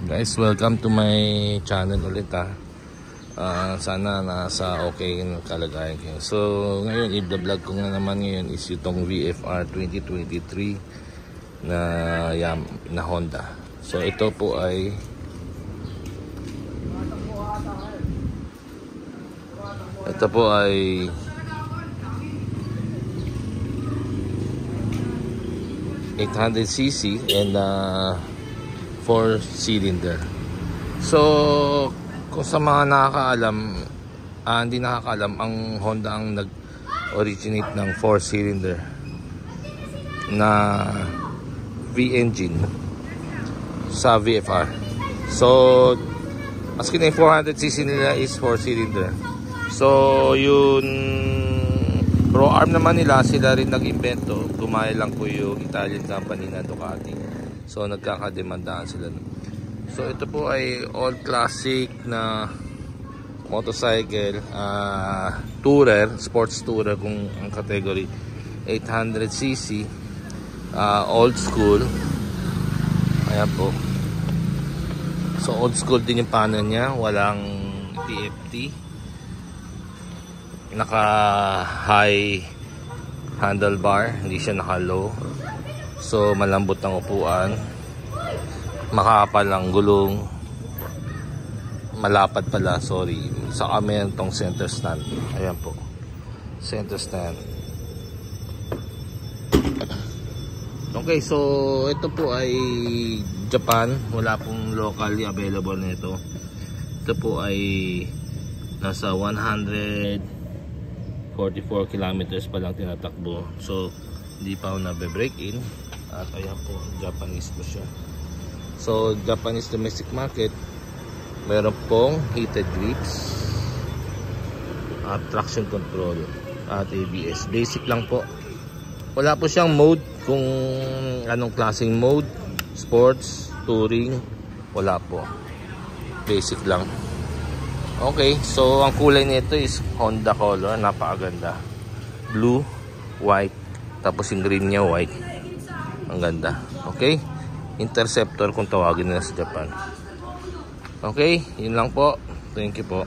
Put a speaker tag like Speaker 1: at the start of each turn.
Speaker 1: Guys, welcome to my channel ulit sana nasa okay na kalagayan kayo. So ngayon i-vlog ko nga naman ngayon is itong VFR 2023 na Honda. So ito po ay ...800cc and 4-cylinder. So kung sa mga nakakaalam, hindi nakakaalam, ang Honda ang nag-originate ng 4-cylinder na V-engine sa VFR. So maski na yung 400cc nila is 4-cylinder. So yun, Pro Arm naman nila, sila rin nag-invento. Gumaya lang po yung Italian company na Ducati. So nagkakademandaan sila. So ito po ay all classic na motorcycle, tourer, sports tourer kung ang category. 800cc, old school. Ayan po. So old school din yung pano niya, walang TFT. Naka high handlebar, hindi siya naka low. So malambot ang upuan, makapal ang gulong, malapad pala, sorry. Saka meron tong center stand. Ayan po, center stand. Okay, so ito po ay Japan, wala pong locally available nito. Ito po ay nasa 144 kilometers pa lang tinatakbo. So hindi pa ako nabe-break in. At ayan po, Japanese po siya. So Japanese domestic market, meron pong heated grips at traction control at ABS. Basic lang po. Wala po siyang mode, kung anong klaseng mode, sports, touring, wala po. Basic lang. Okay, so ang kulay nito is Honda color, napakaganda. Blue, white, tapos yung green niya white. Ang ganda. Okay? Interceptor kung tawagin nila sa Japan. Okay, yun lang po. Thank you po.